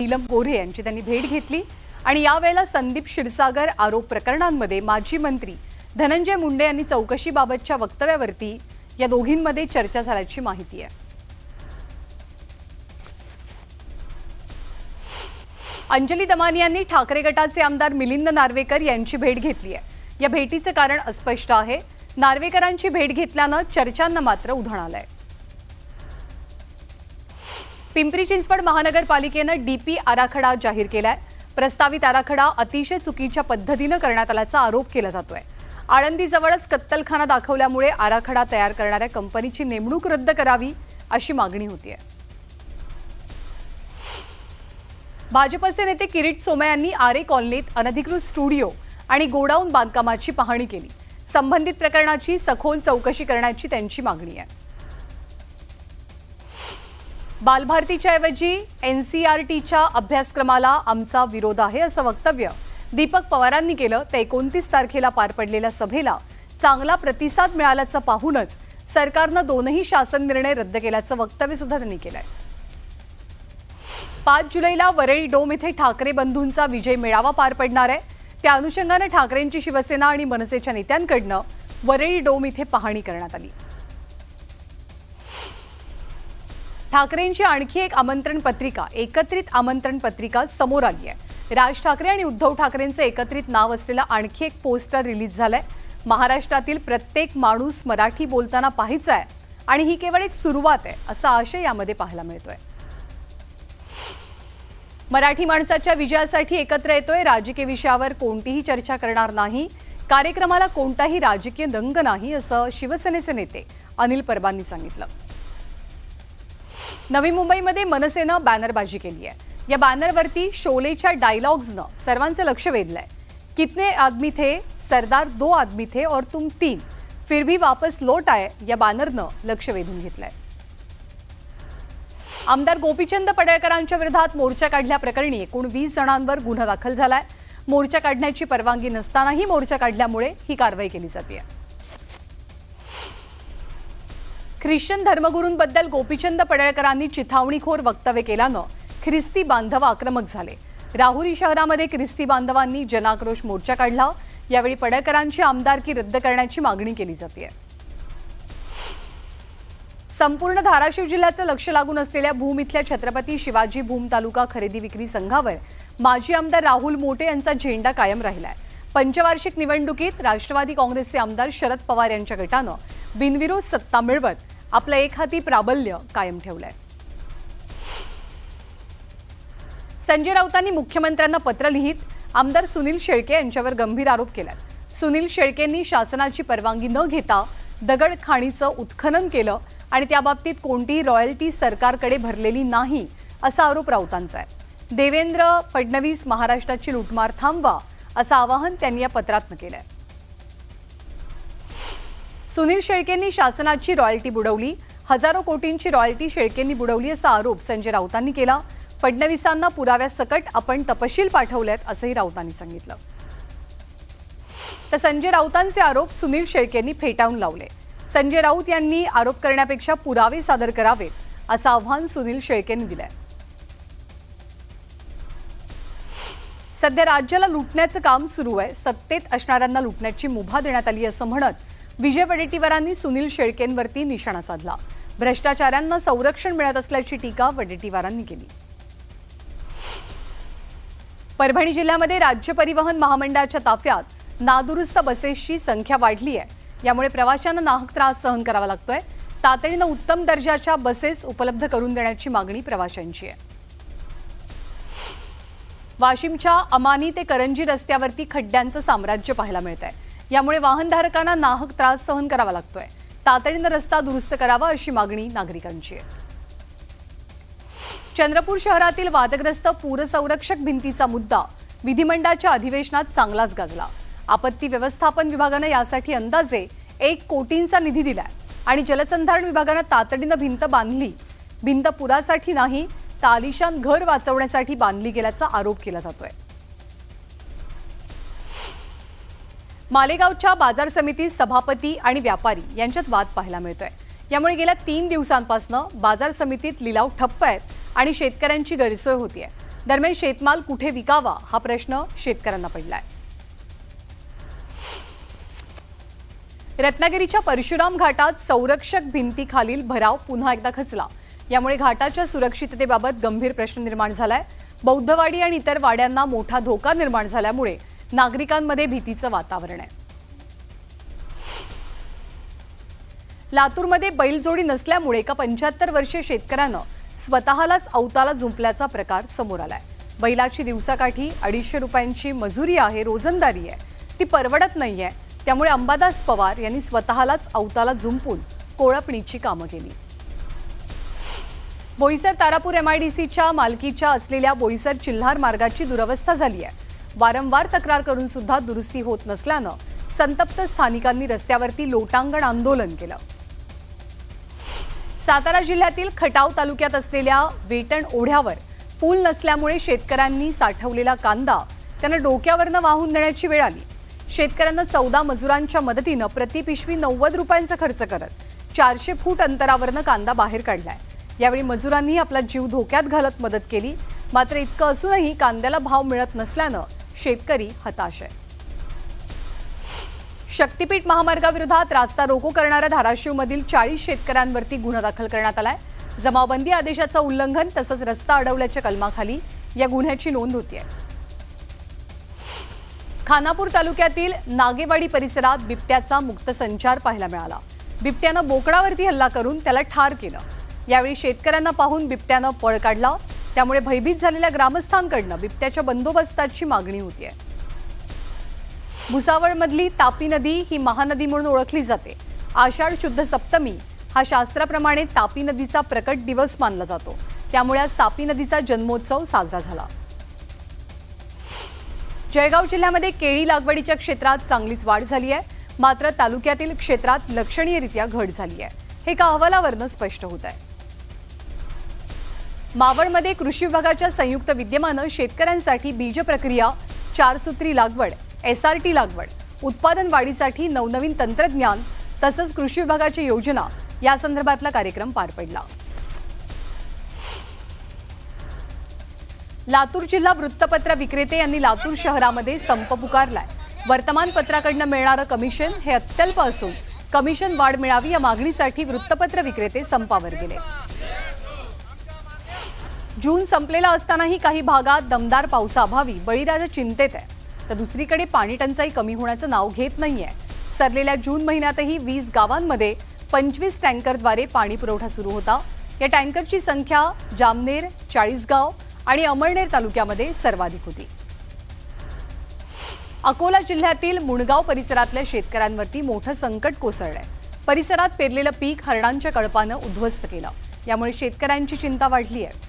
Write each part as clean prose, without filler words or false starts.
नीलम गोऱ्हे यांची त्यांनी भेट घेतली आणि यावेळेला संदीप क्षीरसागर आरोप प्रकरणांमध्ये माजी मंत्री धनंजय मुंडे यांनी चौकशीबाबतच्या वक्तव्यावरती या दोघींमध्ये चर्चा झाल्याची माहिती आहे। अंजली दमानी यांनी ठाकरे गटाचे आमदार मिलिंद नार्वेकर यांची भेट घेतली आहे। या भेटीचे कारण अस्पष्ट आहे। नार्वेकरांची भेट घेतल्यानं चर्चांना मात्र उधाण आलंय। पिंपरी चिंचवड महानगरपालिकेनं डीपी आराखडा जाहीर केलाय। प्रस्तावित आराखडा अतिशय चुकीच्या पद्धतीने करण्यात आल्याचा आरोप केला जातोय। आळंदीजवळच कत्तलखाना दाखवल्यामुळे आराखडा तयार करणाऱ्या कंपनीची नेमणूक रद्द करावी अशी मागणी होतीये। भाजपचे नेते किरीट सोमय्या यांनी आरे कॉलनीत अनधिकृत स्टुडिओ आणि गोडाऊन बांधकामाची पाहणी केली। संबंधित प्रकरणाची सखोल चौकशी करण्याची त्यांची मागणी आहे। बालभारतीच्या ऐवजी एनसीईआरटीच्या अभ्यासक्रमाला आमचा विरोध आहे असं वक्तव्य दीपक पवारांनी केलं। ते 29 तारखेला पार पडलेल्या सभेला चांगला प्रतिसाद मिळाल्याचं पाहूनच सरकारनं दोनही शासन निर्णय रद्द केल्याचं वक्तव्य सुद्धा त्यांनी केलंय। 5 जुलैला वरळी डोम येथे ठाकरे बंधूंचा विजय मेळावा पार पडणार आहे। त्या अनुषंगाने ठाकरेंची शिवसेना आणि मनसेच्या नेत्यांकडून वरळी डोम इथे पाहणी करण्यात आली। ठाकरेंची आणखी एक एकत्रित आमंत्रण पत्रिका समोर आली आहे। राज ठाकरे आणि उद्धव ठाकरेंचे एकत्रित नाव असलेला आणखी एक पोस्टर रिलीज झालंय। महाराष्ट्रातील प्रत्येक माणूस मराठी बोलताना पाहायचा आहे आणि ही केवळ एक सुरुवात आहे असा आशय यामध्ये पाहायला मिळतोय। मराठी माणसाच्या विजयासाठी एकत्र येतोय। राजकीय विषयावर कोणतीही चर्चा करणार नाही। कार्यक्रमाला कोणताही राजकीय रंग नाही असं शिवसेनेचे नेते अनिल परबांनी सांगितलं। नवी मुंबईमध्ये मनसेनं बॅनरबाजी केली आहे। या बॅनरवरती शोलेच्या डायलॉग्सनं सर्वांचं लक्ष वेधलंय। कितने आदमी थे, सरदार 2 आदमी थे और तुम 3, फिर भी वापस लौट आए या बॅनरनं लक्ष वेधून घेतलंय। आमदार गोपीचंद पडळकरांच्या विरोधात मोर्चा काढल्याप्रकरणी एकूण 20 जणांवर गुन्हा दाखल झालाय। मोर्चा काढण्याची परवानगी नसतानाही मोर्चा काढल्यामुळे ही कारवाई केली जाते। ख्रिश्चन धर्मगुरूंबद्दल गोपीचंद पडळकरांनी चिथावणीखोर वक्तव्य केल्यानं ख्रिस्ती बांधव आक्रमक झाले। राहुरी शहरामध्ये ख्रिस्ती बांधवांनी जनाक्रोश मोर्चा काढला। यावेळी पडळकरांची आमदारकी रद्द करण्याची मागणी केली जाते। संपूर्ण धाराशिव जिल्ह्याचं लक्ष लागून असलेल्या भूम इथल्या छत्रपती शिवाजी भूम तालुका खरेदी विक्री संघावर माजी आमदार राहुल मोटे यांचा झेंडा कायम राहिलाय। पंचवार्षिक निवडणुकीत राष्ट्रवादी काँग्रेसचे आमदार शरद पवार यांच्या गटानं बिनविरोध सत्ता मिळवत आपलं एकहाती प्राबल्य कायम ठेवलंय। संजय राऊतांनी मुख्यमंत्र्यांना पत्र लिहित आमदार सुनील शेळके यांच्यावर गंभीर आरोप केलाय। सुनील शेळकेंनी शासनाची परवानगी न घेता दगड खाणीचं उत्खनन केलं आणि त्याबाबतीत कोणतीही रॉयल्टी सरकारकडे भरलेली नाही असा आरोप राऊतांचा आहे। देवेंद्र फडणवीस महाराष्ट्राची लूटमार थांबवा असं आवाहन त्यांनी या पत्रात केलंय। सुनील शेळकेंनी शासनाची रॉयल्टी बुडवली, हजारो कोटींची रॉयल्टी शेळकेंनी बुडवली असा आरोप संजय राऊतांनी केला। फडणवीसांना पुराव्यासकट आपण तपशील पाठवलेत असंही राऊतांनी सांगितलं। तर संजय राऊतांचे आरोप सुनील शेळकेंनी फेटाळून लावले। संजय राऊत यांनी आरोप करण्यापेक्षा पुरावे सादर करावेत असं आव्हान सुनील शेळकेंनी दिलंय। सध्या राज्याला लुटण्याचं काम सुरू आहे। सत्तेत असणाऱ्यांना लुटण्याची मुभा देण्यात आली असं म्हणत विजय वडेट्टीवारांनी सुनील शेळकेंवरती निशाणा साधला। भ्रष्टाचाऱ्यांना संरक्षण मिळत असल्याची टीका वडेट्टीवारांनी केली। परभणी जिल्ह्यामध्ये राज्य परिवहन महामंडळाच्या ताफ्यात नादुरुस्त बसेसची संख्या वाढली आहे। यामुळे प्रवाशांना नाहक त्रास सहन करावा लागतोय। तातडीनं उत्तम दर्जाच्या बसेस उपलब्ध करून देण्याची मागणी प्रवाशांची आहे। वाशिमच्या अमानी ते करंजी रस्त्यावरती खड्ड्यांचं साम्राज्य पाहायला मिळत आहे। यामुळे वाहनधारकांना नाहक त्रास सहन करावा लागतोय। तातडीनं रस्ता दुरुस्त करावा अशी मागणी नागरिकांची आहे। चंद्रपूर शहरातील वादग्रस्त पूरसंरक्षक भिंतीचा मुद्दा विधिमंडळाच्या अधिवेशनात चांगलाच गाजला। आपत्ती व्यवस्थापन विभागानं यासाठी अंदाजे 1 कोटींचा निधी दिलाय आणि जलसंधारण विभागानं तातडीनं भिंत बांधली। भिंत पुरासाठी नाही तर आलिशान घर वाचवण्यासाठी बांधली गेल्याचा आरोप केला जातोय। मालेगावच्या बाजार समितीत सभापती आणि व्यापारी यांच्यात वाद पाहायला मिळतोय। यामुळे गेल्या 3 दिवसांपासून बाजार समितीत लिलाव ठप्प आहेत आणि शेतकऱ्यांची गैरसोय होतीये। दरम्यान शेतमाल कुठे विकावा हा प्रश्न शेतकऱ्यांना पडलाय। रत्नागिरीच्या परशुराम घाटात संरक्षक भिंतीखालील भराव पुन्हा एकदा खचला। यामुळे घाटाच्या सुरक्षिततेबाबत गंभीर प्रश्न निर्माण झालाय। बौद्धवाडी आणि इतर वाड्यांना मोठा धोका निर्माण झाल्यामुळे नागरिकांमध्ये भीतीचं वातावरण आहे। लातूरमध्ये बैलजोडी नसल्यामुळे एका 75 वर्षीय शेतकऱ्यानं स्वतःलाच अवताला झुंपल्याचा प्रकार समोर आलाय। बैलाची दिवसाकाठी 250 रुपयांची मजुरी आहे, रोजंदारी आहे, ती परवडत नाहीये। त्यामुळे अंबादास पवार यांनी स्वतःलाच अवताला झुंपून कोळपणीची कामं केली। बोईसर तारापूर MIDCच्या मालकीच्या असलेल्या बोईसर चिल्हार मार्गाची दुरवस्था झाली आहे। वारंवार तक्रार करून सुद्धा दुरुस्ती होत नसल्यानं संतप्त स्थानिकांनी रस्त्यावरती लोटांगण आंदोलन केलं। सातारा जिल्ह्यातील खटाव तालुक्यात असलेल्या वेटण ओढ्यावर पूल नसल्यामुळे शेतकऱ्यांनी साठवलेला कांदा त्यांना डोक्यावरनं वाहून नेण्याची वेळ आली। शेतकऱ्यांना 14 मजुरांच्या मदतीनं प्रति पिशवी 90 रुपयांचा खर्च करत 400 फूट अंतरावरनं कांदा बाहेर काढलाय। यावेळी मजुरांनी आपला जीव धोक्यात घालत मदत केली। मात्र इतकं असूनही कांद्याला भाव मिळत नसल्यानं शेतकरी हताश आहे। शक्तीपीठ महामार्गाविरोधात रास्ता रोको करणाऱ्या धाराशिवमधील 40 शेतकऱ्यांवरती गुन्हा दाखल करण्यात आलाय। जमावबंदी आदेशाचं उल्लंघन तसंच रस्ता अडवल्याच्या कलमाखाली या गुन्ह्याची नोंद होतीये। खानापूर तालुक्यातील नागेवाडी परिसरात बिबट्याचा मुक्त संचार पाहायला मिळाला। बिबट्यानं बोकडावरती हल्ला करून त्याला ठार केलं। यावेळी शेतकऱ्यांना पाहून बिबट्यानं पळ काढला। त्यामुळे भयभीत झालेल्या ग्रामस्थांकडून बिबट्याच्या बंदोबस्ताची मागणी होतीये। भुसावळमधली तापी नदी ही महानदी म्हणून ओळखली जाते। आषाढ शुद्ध सप्तमी हा शास्त्राप्रमाणे तापी नदीचा प्रकट दिवस मानला जातो। त्यामुळे आज तापी नदीचा जन्मोत्सव साजरा झाला। जळगाव जिल्ह्यामध्ये केळी लागवडीच्या क्षेत्रात चांगलीच वाढ झाली आहे। मात्र तालुक्यातील क्षेत्रात लक्षणीयरित्या घट झाली आहे, हे एका अहवालावरून स्पष्ट होत आहे। मावळमध्ये कृषी विभागाच्या संयुक्त विद्यमानं शेतकऱ्यांसाठी बीज प्रक्रिया, 4 सूत्री लागवड, SRT लागवड, उत्पादन वाढीसाठी नवनवीन तंत्रज्ञान तसंच कृषी विभागाची योजना या संदर्भातला कार्यक्रम पार पडला। लातूर जिल्हा वृत्तपत्र विक्रेते यांनी लातूर शहरामध्ये संप पुकारलाय। वर्तमानपत्राकडून मिळणारं कमिशन हे अत्यल्प असून कमिशन वाढ मिळावी या मागणीसाठी वृत्तपत्र विक्रेते संपावर गेले। जून संपलेला असतानाही काही भागात दमदार पावसाअभावी बळीराजा चिंतेत आहे, तर दुसरीकडे पाणी टंचाई कमी होण्याचं नाव घेत नाहीये। सरलेल्या जून महिन्यातही 20 गावांमध्ये 25 टँकरद्वारे पाणी पुरवठा सुरू होता। या टँकरची संख्या जामनेर, चाळीसगाव आणि अमळनेर तालुक्यामध्ये सर्वाधिक होती। अकोला जिल्ह्यातील मुणगाव परिसरातल्या शेतकऱ्यांवरती मोठं संकट कोसळलंय। परिसरात पेरलेलं पीक हरणांच्या कळपानं उद्ध्वस्त केलं। यामुळे शेतकऱ्यांची चिंता वाढली आहे।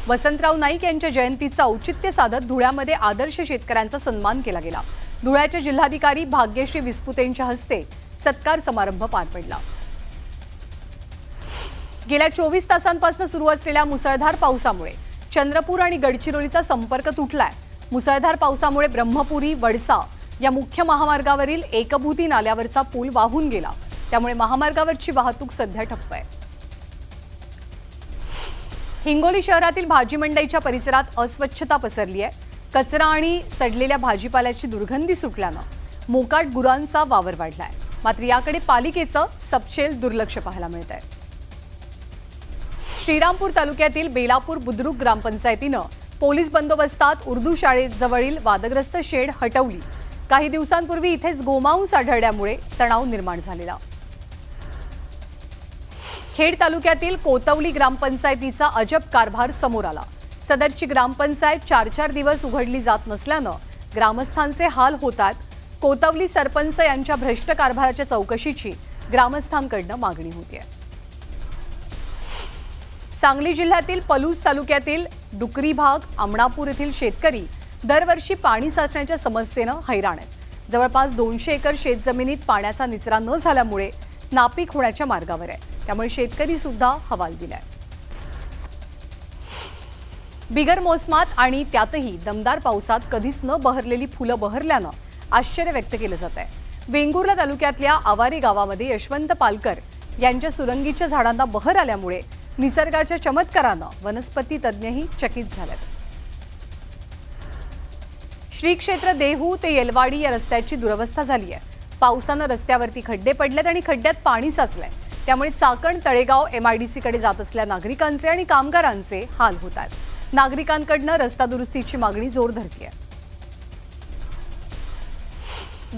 वसंतराव नाईक यांच्या जयंतीचं औचित्य साधत धुळ्यामध्ये आदर्श शेतकऱ्यांचा सन्मान केला गेला। धुळ्याचे जिल्हाधिकारी भाग्यश्री विस्पुतेंच्या हस्ते सत्कार समारंभ पार पडला। गेल्या 24 तासांपासून सुरू असलेल्या मुसळधार पावसामुळे चंद्रपूर आणि गडचिरोलीचा संपर्क तुटलाय। मुसळधार पावसामुळे ब्रह्मपुरी वडसा या मुख्य महामार्गावरील एकभूती नाल्यावरचा पूल वाहून गेला। त्यामुळे महामार्गावरची वाहतूक सध्या ठप्प आहे। हिंगोली शहरातील भाजी मंडईच्या परिसरात अस्वच्छता पसरली आहे। कचरा आणि सडलेल्या भाजीपाल्याची दुर्गंधी सुटल्यानं मोकाट गुरांचा वावर वाढलाय। मात्र याकडे पालिकेचं सपशेल दुर्लक्ष पाहायला मिळत आहे। श्रीरामपूर तालुक्यातील बेलापूर बुद्रुक ग्रामपंचायतीनं पोलीस बंदोबस्तात उर्दू शाळेजवळील वादग्रस्त शेड हटवली। काही दिवसांपूर्वी इथेच गोमांस आढळल्यामुळे तणाव निर्माण झालेला। खेड तालुक्यातील कोतवली ग्रामपंचायतीचा अजब कारभार समोर आला। सदरची ग्रामपंचायत 4-4 दिवस उघडली जात नसल्यानं ग्रामस्थांचे हाल होतात। कोतवली सरपंच यांच्या भ्रष्ट कारभाराच्या चौकशीची ग्रामस्थांकडून मागणी होतीये। सांगली जिल्ह्यातील पलूस तालुक्यातील डुकरी भाग, आमणापूर येथील शेतकरी दरवर्षी पाणी साचण्याच्या समस्येनं हैराण आहेत। जवळपास 200 एकर शेतजमिनीत पाण्याचा निचरा न झाल्यामुळे नापीक होण्याच्या मार्गावर आहे। त्यामुळे शेतकरी सुद्धा हवाल दिलाय। बिगर मोसमात आणि त्यातही दमदार पावसात कधीच न बहरलेली फुलं बहरल्यानं आश्चर्य व्यक्त केलं जात आहे। वेंगुर्ला तालुक्यातल्या आवारे गावामध्ये यशवंत पालकर यांच्या सुरंगीच्या झाडांना बहर आल्यामुळे निसर्गाच्या चमत्कारानं वनस्पती तज्ज्ञही चकित झालेत. श्री क्षेत्र देहू ते येलवाडी या रस्त्याची दुरवस्था झाली आहे. पावसानं रस्त्यावरती खड्डे पडलेत आणि खड्ड्यात पाणी साचलंय. त्यामुळे चाकण तळेगाव MIDC कडे जात असलेल्या नागरिकांचे आणि कामगारांचे हाल होत आहेत. नागरिकांकडनं रस्ता दुरुस्तीची मागणी जोर धरतीये.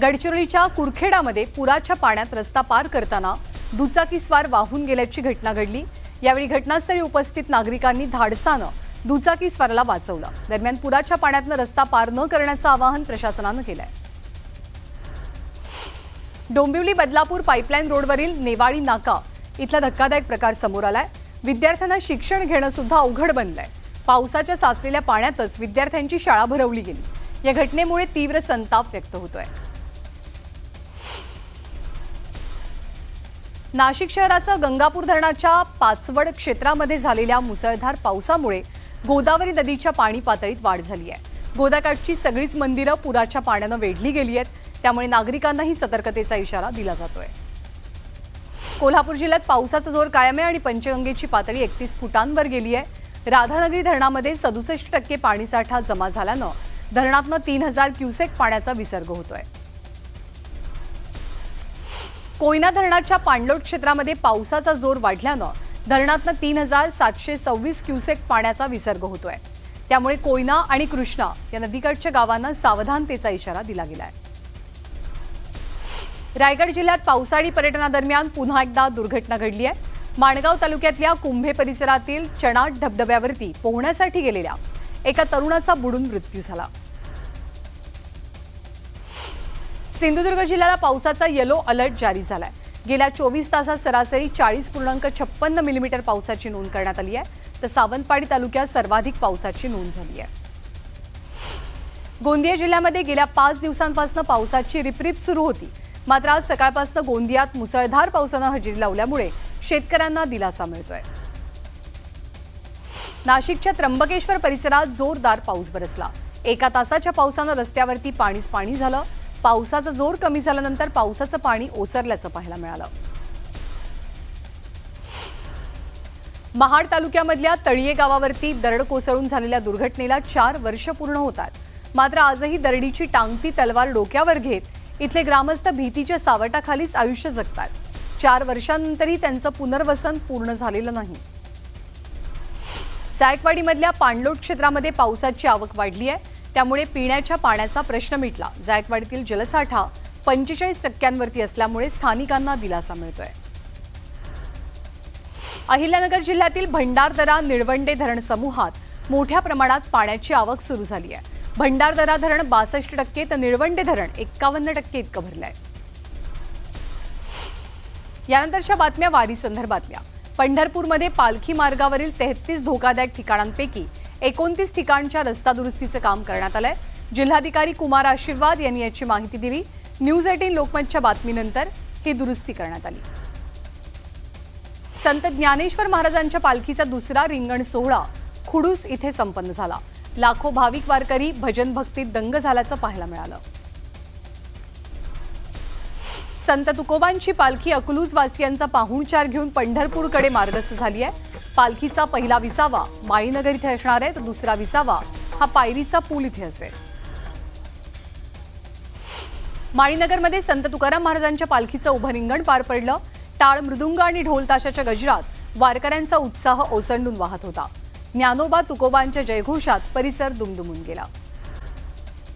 गडचिरोलीच्या कुरखेडामध्ये पुराच्या पाण्यात रस्ता पार करताना दुचाकीस्वार वाहून गेल्याची घटना घडली. यावेळी घटनास्थळी उपस्थित नागरिकांनी धाडसानं दुचाकीस्वाराला वाचवलं. दरम्यान पुराच्या पाण्यातनं रस्ता पार न करण्याचं आवाहन प्रशासनानं केलंय. डोंबिवली बदलापूर पाईपलाईन रोडवरील नेवाळी नाका इथला धक्कादायक प्रकार समोर आलाय. विद्यार्थ्यांना शिक्षण घेणं सुद्धा अवघड बनलंय. पावसाच्या साचलेल्या पाण्यातच विद्यार्थ्यांची शाळा भरवली गेली. या घटनेमुळे तीव्र संताप व्यक्त होतोय. नाशिक शहरासह गंगापूर धरणाच्या पाचवड क्षेत्रामध्ये झालेल्या मुसळधार पावसामुळे गोदावरी नदीच्या पाणी पातळीत वाढ झाली आहे. गोदाकाठची सगळीच मंदिरं पुराच्या पाण्यानं वेढली गेली आहेत. त्यामुळे नागरिकांनाही सतर्कतेचा इशारा दिला जातोय. कोल्हापूर जिल्ह्यात पावसाचा जोर कायम आहे आणि पंचगंगेची पातळी 31 फुटांवर गेली आहे. राधानगरी धरणामध्ये 67% पाणीसाठा जमा झाल्यानं धरणातनं 3000 क्युसेक पाण्याचा विसर्ग होतोय. कोयना धरणाच्या पाणलोट क्षेत्रामध्ये पावसाचा जोर वाढल्यानं धरणातनं 3726 क्युसेक पाण्याचा विसर्ग होतोय. त्यामुळे कोयना आणि कृष्णा या नदीकाठच्या गावांना सावधानतेचा इशारा दिला गेलाय. रायगड जिल्ह्यात पावसाळी पर्यटनादरम्यान पुन्हा एकदा दुर्घटना घडली आहे. माणगाव तालुक्यातल्या कुंभे परिसरातील चणाट धबधब्यावरती पोहण्यासाठी गेलेल्या एका तरुणाचा बुडून मृत्यू झाला. सिंधुदुर्ग जिल्ह्याला पावसाचा येलो अलर्ट जारी झालाय. गेल्या 24 तासात सरासरी 40.56 मिलीमीटर पावसाची नोंद करण्यात आली आहे. तर सावंतवाडी तालुक्यात सर्वाधिक पावसाची नोंद झाली आहे. गोंदिया जिल्ह्यामध्ये गेल्या 5 दिवसांपासून पावसाची रिपरिप सुरू होती. मात्र आज सकाळपासून गोंदियात मुसळधार पावसानं हजेरी लावल्यामुळे शेतकऱ्यांना दिलासा मिळतोय. नाशिकच्या त्र्यंबकेश्वर परिसरात जोरदार पाऊस बरसला. 1 तासाच्या पावसानं रस्त्यावरती पाणीच पाणी झालं. पावसाचा जोर कमी झाल्यानंतर पावसाचं पाणी ओसरल्याचं पाहायला मिळालं. महाड तालुक्यामधल्या तळीये गावावरती दरड कोसळून झालेल्या दुर्घटनेला 4 वर्ष पूर्ण होतात. मात्र आजही दरडीची टांगती तलवार डोक्यावर घेत इथले ग्रामस्थ भीतीच्या सावटाखालीच आयुष्य जगतात. 4 वर्षांनंतरही त्यांचं पुनर्वसन पूर्ण झालेलं नाही. जायकवाडीमधल्या पाणलोट क्षेत्रामध्ये पावसाची आवक वाढली आहे. त्यामुळे पिण्याच्या पाण्याचा प्रश्न मिटला. जायकवाडीतील जलसाठा 45% असल्यामुळे स्थानिकांना दिलासा मिळतोय. अहिल्यानगर जिल्ह्यातील भंडारदरा निळवंडे धरण समूहात मोठ्या प्रमाणात पाण्याची आवक सुरू झाली आहे. भंडारदरा धरण 62% तर निळवंडे धरण 51% इतकं भरलंय. यानंतरच्या बातम्या वारी संदर्भातल्या. पंढरपूरमध्ये पालखी मार्गावरील 33 धोकादायक ठिकाणांपैकी 29 ठिकाणच्या रस्ता दुरुस्तीचं काम करण्यात आलंय. जिल्हाधिकारी कुमार आशीर्वाद यांनी याची माहिती दिली. न्यूज 18 लोकमतच्या बातमीनंतर ही दुरुस्ती करण्यात आली. संत ज्ञानेश्वर महाराजांच्या पालखीचा दुसरा रिंगण सोहळा खुडूस इथे संपन्न झाला. लाखो भाविक वारकरी भजन भक्तीत दंग झाल्याचं पाहायला मिळालं. संत तुकोबांची पालखी अकलूज वासियांचा पाहुणचार घेऊन पंढरपूरकडे मार्गस्थ झाली आहे. पालखीचा पहिला विसावा माळीनगर इथे असणार आहे तर दुसरा विसावा हा पायरीचा पूल इथे असेल. माळीनगरमध्ये संत तुकाराम महाराजांच्या पालखीचं उभं रिंगण पार पडलं. टाळ मृदुंग आणि ढोल ताशाच्या गजरात वारकऱ्यांचा उत्साह ओसंडून वाहत होता. ज्ञानोबा तुकोबांच्या जयघोषात परिसर दुमदुमून गेला.